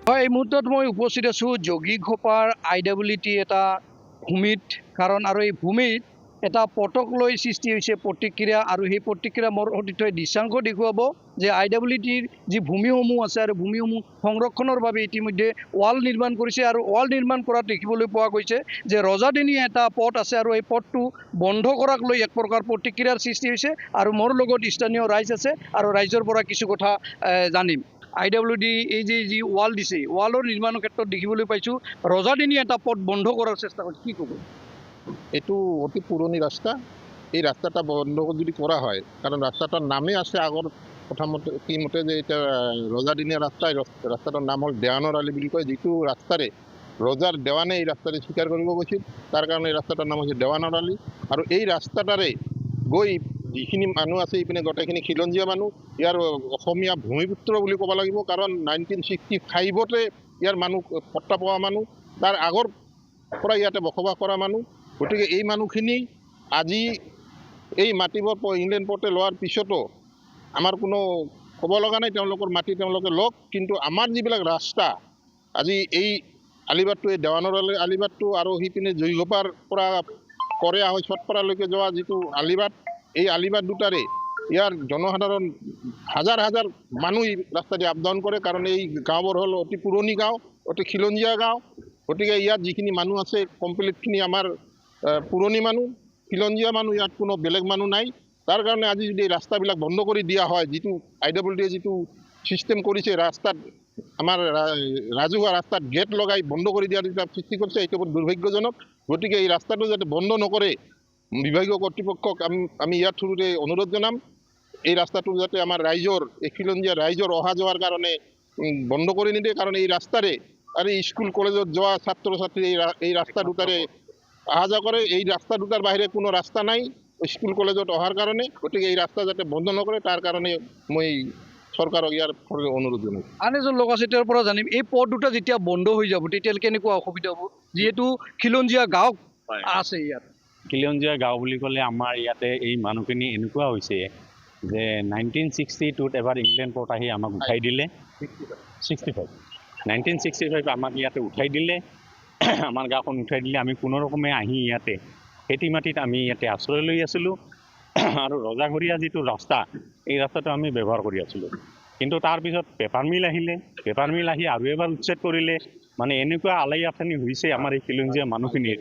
হয়, এই মুহূৰ্তত মই উপস্থিত আছোঁ যোগীঘোপাৰ IWT এটা ভূমিত, কাৰণ আৰু এই ভূমিত এটা পটক লৈ সৃষ্টি হৈছে প্ৰতিক্ৰিয়া, আৰু সেই প্ৰতিক্ৰিয়া মোৰ সতীৰ্থই দৃশ্যাংশ দেখুৱাব যে IWTৰ যি ভূমিসমূহ আছে আৰু ভূমিসমূহ সংৰক্ষণৰ বাবে ইতিমধ্যে ৱাল নিৰ্মাণ কৰিছে, আৰু ৱাল নিৰ্মাণ কৰাত দেখিবলৈ পোৱা গৈছে যে ৰজাদিনীয়া এটা পথ আছে, আৰু এই পথটো বন্ধ কৰাক লৈ এক প্ৰকাৰ প্ৰতিক্ৰিয়াৰ সৃষ্টি হৈছে। আৰু মোৰ লগত স্থানীয় ৰাইজ আছে, আৰু ৰাইজৰ পৰা কিছু কথা জানিম। IWT এই যি ৱাল দিছে, ৱালৰ নিৰ্মাণৰ ক্ষেত্ৰত দেখিবলৈ পাইছোঁ ৰজাদিনীয়া এটা পথ বন্ধ কৰাৰ চেষ্টা কৰিছে, কি ক'ব? এইটো অতি পুৰণি ৰাস্তা। এই ৰাস্তাটা বন্ধ যদি কৰা হয়, কাৰণ ৰাস্তাটাৰ নামেই আছে আগৰ প্ৰথমতে কি মতে যে এটা ৰজাদিনীয়া ৰাস্তা, ৰাস্তাটাৰ নাম হ'ল দেৱানৰ আলি বুলি কয়, যিটো ৰাস্তাৰে ৰজাৰ দেৱানে এই ৰাস্তাৰে স্বীকাৰ কৰিব গৈছিল, তাৰ কাৰণে এই ৰাস্তাটাৰ নাম হৈছে দেৱানৰ আলি। আৰু এই ৰাস্তাটাৰে গৈ যিখিনি মানুহ আছে ইপিনে গোটেইখিনি খিলঞ্জীয়া মানুহ, ইয়াৰ অসমীয়া ভূমিপুত্ৰ বুলি ক'ব লাগিব, কাৰণ 1965তে ইয়াৰ মানুহ পট্টা পোৱা মানুহ, তাৰ আগৰ পৰা ইয়াতে বসবাস কৰা মানুহ। গতিকে এই মানুহখিনি আজি এই মাটিবোৰ ইংলেণ্ড পৰ্টে লোৱাৰ পিছতো আমাৰ কোনো ক'ব লগা নাই, তেওঁলোকৰ মাটি তেওঁলোকে লওক, কিন্তু আমাৰ যিবিলাক ৰাস্তা আজি এই আলিবাটটো, এই দেৱানৰ আলিবাটটো, আৰু সিপিনে জয়ীঘোপাৰ পৰা কৰে হৈ চটপাৰালৈকে যোৱা যিটো আলিবাট, এই আলিবাট দুটাৰে ইয়াৰ জনসাধাৰণ হাজাৰ হাজাৰ মানুহ এই ৰাস্তা দি আপ ডাউন কৰে, কাৰণ এই গাঁওবোৰ হ'ল অতি পুৰণি গাঁও, অতি খিলঞ্জীয়া গাঁও। গতিকে ইয়াত যিখিনি মানুহ আছে কমপ্লিটখিনি আমাৰ পুৰণি মানুহ, খিলঞ্জীয়া মানুহ, ইয়াত কোনো বেলেগ মানুহ নাই। তাৰ কাৰণে আজি যদি এই ৰাস্তাবিলাক বন্ধ কৰি দিয়া হয়, যিটো IWTয়ে যিটো ছিষ্টেম কৰিছে ৰাস্তাত, আমাৰ ৰাজহুৱা ৰাস্তাত গেট লগাই বন্ধ কৰি দিয়াৰ যিটো সৃষ্টি কৰিছে, এইটো বহুত দুৰ্ভাগ্যজনক। গতিকে এই ৰাস্তাটো যাতে বন্ধ নকৰে, বিভাগীয় কৰ্তৃপক্ষক আমি ইয়াৰ থ্ৰুৰে অনুৰোধ জনাম, এই ৰাস্তাটো যাতে আমাৰ ৰাইজৰ, এই খিলঞ্জীয়া ৰাইজৰ অহা যোৱাৰ কাৰণে বন্ধ কৰি নিদিয়ে, কাৰণ এই ৰাস্তাৰে আৰু স্কুল কলেজত যোৱা ছাত্ৰ ছাত্ৰী এই ৰাস্তা দুটাৰে অহা যোৱা কৰে। এই ৰাস্তা দুটাৰ বাহিৰে কোনো ৰাস্তা নাই স্কুল কলেজত অহাৰ কাৰণে। গতিকে এই ৰাস্তা যাতে বন্ধ নকৰে, তাৰ কাৰণে মই চৰকাৰক ইয়াৰ অনুৰোধ জনাইছোঁ। আন এজন লোক আছে, তেওঁৰ পৰা জানিম, এই পথ দুটা যেতিয়া বন্ধ হৈ যাব তেতিয়া কেনেকুৱা অসুবিধা হ'ব, যিহেতু খিলঞ্জীয়া গাঁও আছে ইয়াত? খিলঞ্জীয়া গাঁও বুলি ক'লে আমাৰ ইয়াতে এই মানুহখিনি এনেকুৱা হৈছে যে 1962ত এবাৰ ইংলেণ্ড পৰ্ট আহি আমাক উঠাই দিলে, 1965 আমাক ইয়াতে উঠাই দিলে, আমাৰ গাঁওখন উঠাই দিলে। আমি কোনোৰকমে আহি ইয়াতে খেতি মাটিত আমি ইয়াতে আশ্ৰয় লৈ আছিলোঁ, আৰু ৰজাঘৰীয়া যিটো ৰাস্তা, এই ৰাস্তাটো আমি ব্যৱহাৰ কৰি আছিলোঁ। কিন্তু তাৰপিছত পেপাৰ মিল আহিলে, পেপাৰ মিল আহি আৰু এবাৰ উচ্ছেদ কৰিলে। মানে এনেকুৱা আলাই আথানি হৈছে আমাৰ এই খিলঞ্জীয়া মানুহখিনিৰ,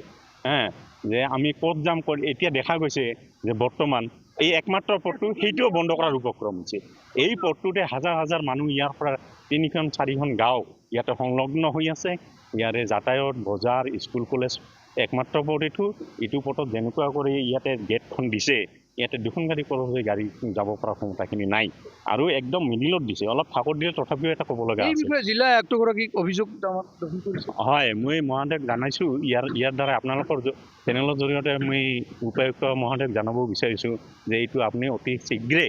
যে আমি ক'ত যাম, এতিয়া দেখা গৈছে যে বৰ্তমান এই একমাত্ৰ পথটো সেইটোও বন্ধ কৰাৰ উপক্ৰম হৈছে। এই পথটোতে হাজাৰ হাজাৰ মানুহ, ইয়াৰ পৰা 3খন 4খন গাঁও ইয়াতে সংলগ্ন হৈ আছে। ইয়াৰে যাতায়ত, বজাৰ, স্কুল কলেজ একমাত্ৰ পথ এইটো পথত যেনেকুৱা কৰি ইয়াতে গেটখন দিছে, ইয়াতে 2খন গাড়ী সহজে গাড়ী যাব পৰা ক্ষমতাখিনি নাই, আৰু একদম মিডিলত দিছে, অলপ ফাঁকত দিলে তথাপিও এটা ক'ব লগা আছে। জিলা আয়ুক্তগৰাকীক অভিযোগ হয়, মই মহোদয়ক জানাইছোঁ। ইয়াৰ দ্বাৰা আপোনালোকৰ চেনেলৰ জৰিয়তে মই উপায়ুক্ত মহোদয়ক জনাব বিচাৰিছোঁ যে এইটো আপুনি অতি শীঘ্ৰে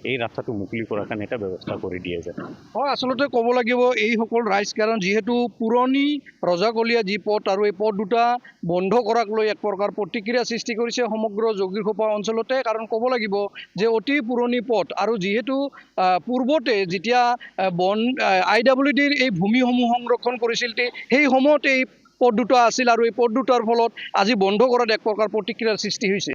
এই ৰাস্তাটো মুকলি কৰাৰ কাৰণে এটা ব্যৱস্থা কৰি দিয়ে যেন। হয়, আচলতে ক'ব লাগিব এইসকল ৰাইজ, কাৰণ যিহেতু পুৰণি ৰজাকলীয়া যি পথ, আৰু এই পথ দুটা বন্ধ কৰাক লৈ এক প্ৰকাৰ প্ৰতিক্ৰিয়া সৃষ্টি কৰিছে সমগ্ৰ যোগীঘোপা অঞ্চলতে। কাৰণ ক'ব লাগিব যে অতি পুৰণি পথ, আৰু যিহেতু পূৰ্বতে যেতিয়া IWTৰ এই ভূমিসমূহ সংৰক্ষণ কৰিছিল, সেই সময়তে এই পথ দুটা আছিল, আৰু এই পথ দুটাৰ ফলত আজি বন্ধ কৰাত এক প্ৰকাৰ প্ৰতিক্ৰিয়াৰ সৃষ্টি হৈছে।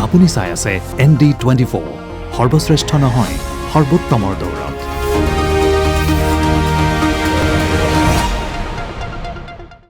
আপুনি চাই আছে ND24, সৰ্বশ্ৰেষ্ঠ নহয়, সৰ্বোত্তমৰ দৌৰ।